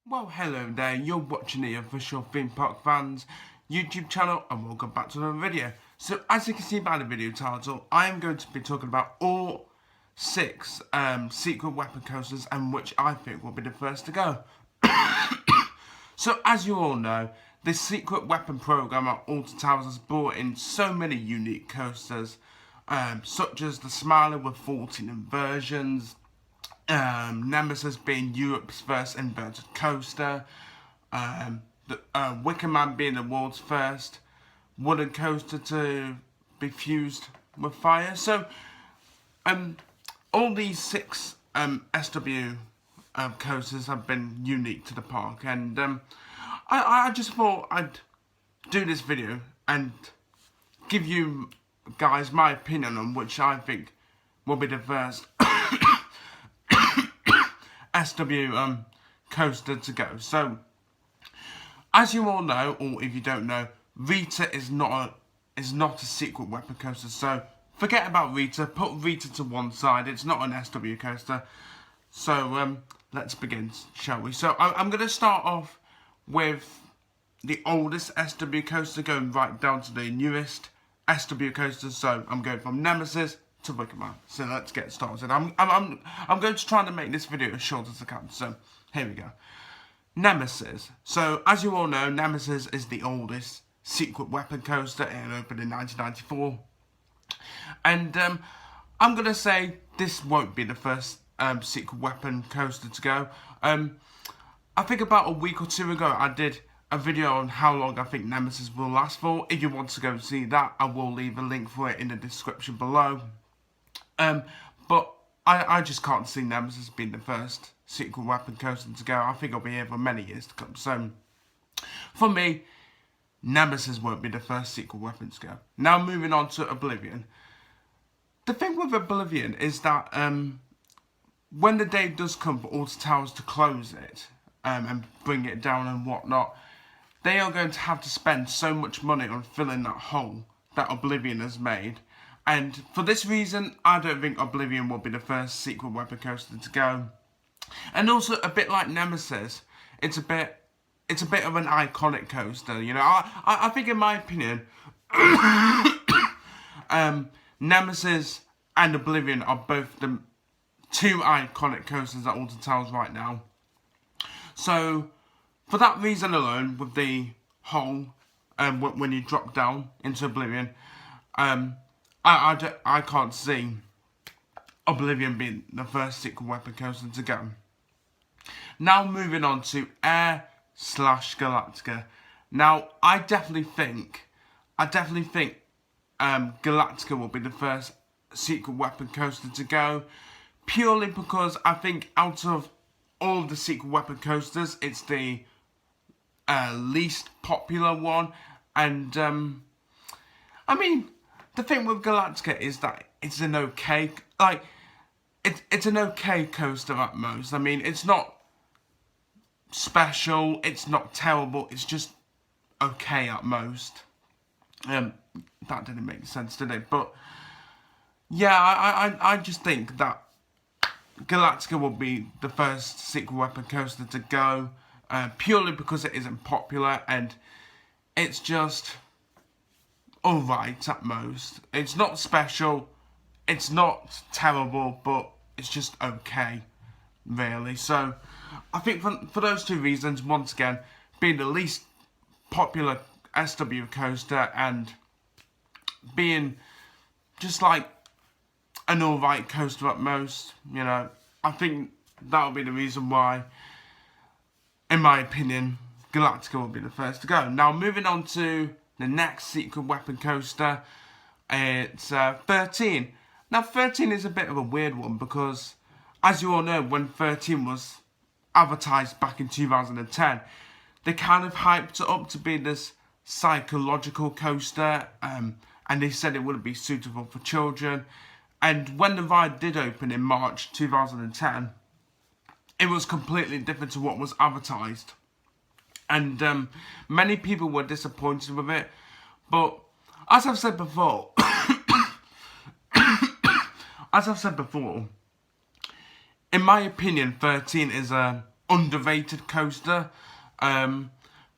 Well, hello there, you're watching the official Theme Park Fans YouTube channel and welcome back to another video. So as you can see by the video title, I am going to be talking about all 6 secret weapon coasters and which I think will be the first to go. So as you all know, this secret weapon program at Alton Towers has brought in so many unique coasters, such as the Smiler with 14 inversions, Nemesis being Europe's first inverted coaster, the Wicker Man being the world's first wooden coaster to be fused with fire. So, all these 6 SW coasters have been unique to the park, and I just thought I'd do this video and give you guys my opinion on which I think will be the first SW coaster to go. So, as you all know, or if you don't know, Rita is not a secret weapon coaster. So forget about Rita. Put Rita to one side. It's not an SW coaster. So let's begin, shall we? So I'm going to start off with the oldest SW coaster, going right down to the newest SW coaster. So I'm going from Nemesis to Wicker Man. So let's get started. I'm going to try to make this video as short as I can. So here we go. Nemesis. So as you all know, Nemesis is the oldest secret weapon coaster. It opened in 1994. And I'm going to say this won't be the first secret weapon coaster to go. I think about a week or two ago I did a video on how long I think Nemesis will last for. If you want to go and see that, I will leave a link for it in the description below. But I just can't see Nemesis being the first secret weapon coaster to go. I think it'll be here for many years to come. So, for me, Nemesis won't be the first secret weapon to go. Now, moving on to Oblivion. The thing with Oblivion is that when the day does come for Alton Towers to close it and bring it down and whatnot, they are going to have to spend so much money on filling that hole that Oblivion has made. And for this reason, I don't think Oblivion will be the first secret weapon coaster to go. And also, a bit like Nemesis, it's a bit of an iconic coaster. You know, I think, in my opinion, Nemesis and Oblivion are both the 2 iconic coasters at Alton Towers right now. So, for that reason alone, with the hole, when you drop down into Oblivion, I can't see Oblivion being the first secret weapon coaster to go. Now moving on to Air/Galactica. Now I definitely think Galactica will be the first secret weapon coaster to go, purely because I think out of all the secret weapon coasters, it's the least popular one. And I mean, the thing with Galactica is that it's an okay, it's an okay coaster at most. I mean, it's not special, it's not terrible, it's just okay at most. That didn't make sense, did it? But yeah, I just think that Galactica will be the first secret weapon coaster to go, purely because it isn't popular and it's just alright at most. It's not special, it's not terrible, but it's just okay, really. So I think for those 2 reasons, once again, being the least popular SW coaster and being just like an alright coaster at most, you know, I think that'll be the reason why, in my opinion, Galactica will be the first to go. Now moving on to the next secret weapon coaster, it's 13. Now 13 is a bit of a weird one because, as you all know, when 13 was advertised back in 2010, they kind of hyped it up to be this psychological coaster, and they said it wouldn't be suitable for children. And when the ride did open in March 2010, it was completely different to what was advertised. And many people were disappointed with it. But as I've said before, in my opinion, 13 is a underrated coaster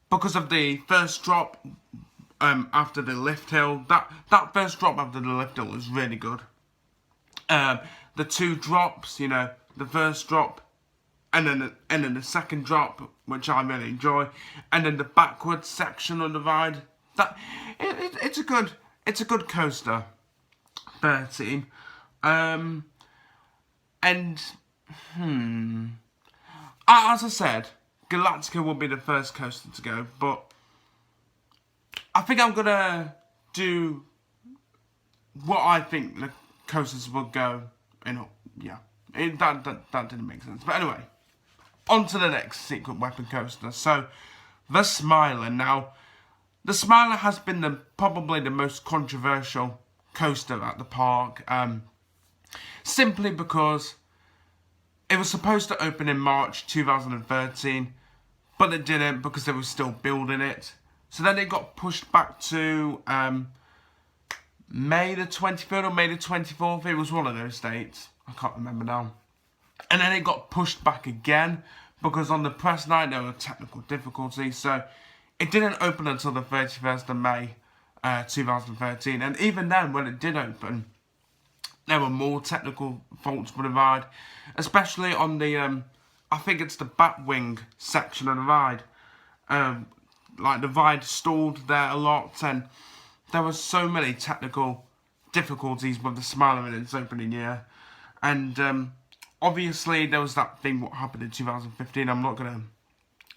because of the first drop after the lift hill. That first drop after the lift hill was really good. The two drops, you know, the first drop and then the second drop, which I really enjoy, and then the backwards section on the ride. It's a good coaster. 13. As I said, Galactica will be the first coaster to go, but I think I'm gonna do what I think the coasters will go in. Yeah, that didn't make sense. But anyway, on to the next secret weapon coaster. So, the Smiler. Now, the Smiler has been probably the most controversial coaster at the park, simply because it was supposed to open in March 2013, but it didn't because they were still building it. So then it got pushed back to May the 23rd or May the 24th. It was one of those dates. I can't remember now. And then it got pushed back again because on the press night there were technical difficulties. So it didn't open until the 31st of May 2013. And even then, when it did open, there were more technical faults with the ride, especially on the, I think it's the Batwing section of the ride. Like the ride stalled there a lot, and there were so many technical difficulties with the Smiler in its opening year. And obviously there was that thing what happened in 2015. I'm not going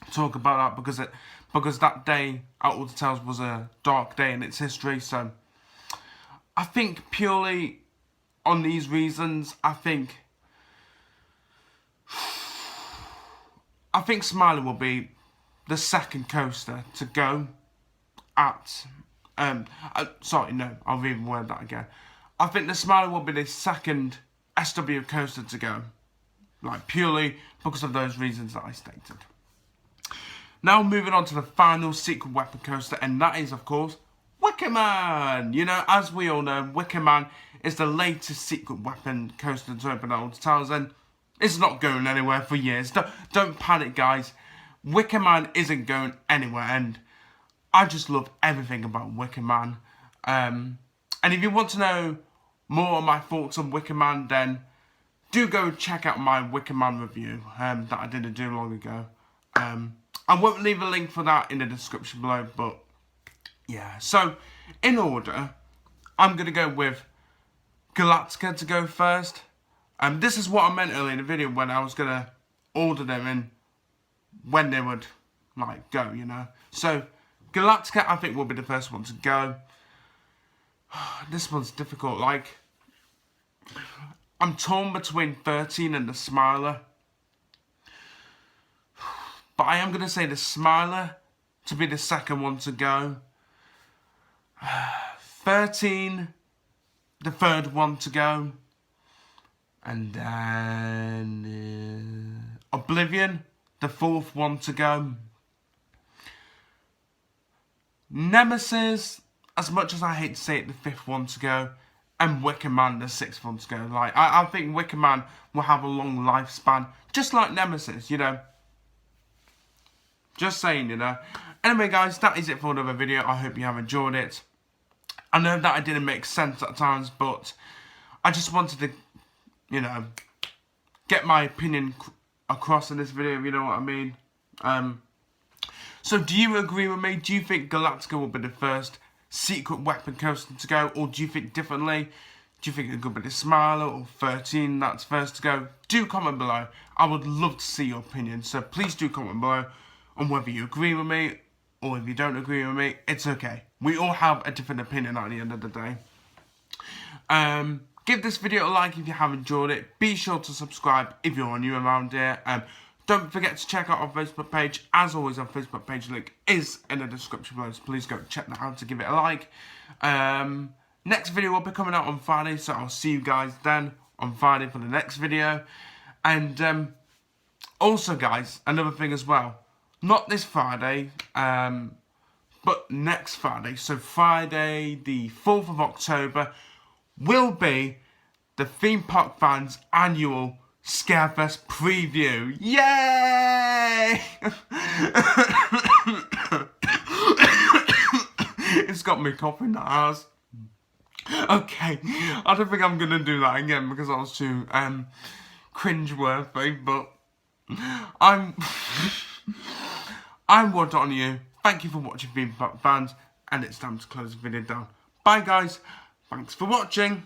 to talk about that because that day at Alton Towers was a dark day in its history. So I think purely on these reasons, I think Smiler will be the second coaster to go at, sorry, no, I'll reword that again. I think the Smiler will be the second SW coaster to go, like purely because of those reasons that I stated. Now moving on to the final secret weapon coaster, and that is of course Wicker Man. You know, as we all know, Wicker Man is the latest secret weapon coaster to open at Alton Towers, and it's not going anywhere for years. Don't panic, guys. Wicker Man isn't going anywhere, and I just love everything about Wicker Man. And if you want to know more of my thoughts on Wicker Man, then do go check out my Wicker Man review that I didn't do long ago. I won't leave a link for that in the description below, but yeah. So, in order, I'm going to go with Galactica to go first. This is what I meant earlier in the video when I was going to order them and when they would, like, go, you know. So, Galactica, I think, will be the first one to go. This one's difficult. Like, I'm torn between 13 and the Smiler. But I am going to say the Smiler to be the second one to go. 13, the third one to go. And then Oblivion, the fourth one to go. Nemesis, as much as I hate to say it, the fifth one to go. And Wicker Man, the sixth one to go. Like, I think Wicker Man will have a long lifespan, just like Nemesis, you know. Just saying, you know. Anyway, guys, that is it for another video. I hope you have enjoyed it. I know that it didn't make sense at times, but I just wanted to, you know, get my opinion across in this video, if you know what I mean. So do you agree with me? Do you think Galactica will be the first secret weapon coaster to go, or do you think differently? Do you think it could be the Smiler or 13 that's first to go? Do comment below. I would love to see your opinion, so please do comment below on whether you agree with me or if you don't agree with me. It's okay. We all have a different opinion at the end of the day. Give this video a like if you have enjoyed it. Be sure to subscribe if you're new around here. Don't forget to check out our Facebook page. As always, our Facebook page link is in the description below, so please go check that out to give it a like. Next video will be coming out on Friday, so I'll see you guys then on Friday for the next video. And also, guys, another thing as well. Not this Friday, but next Friday. So Friday the 4th of October will be the Theme Park Fans annual Scarefest preview. Yay! Yay! It's got me coughing, that has. Okay, I don't think I'm going to do that again because I was too cringe-worthy, but I'm Word on you. Thank you for watching, being fans, and it's time to close the video down. Bye guys, thanks for watching.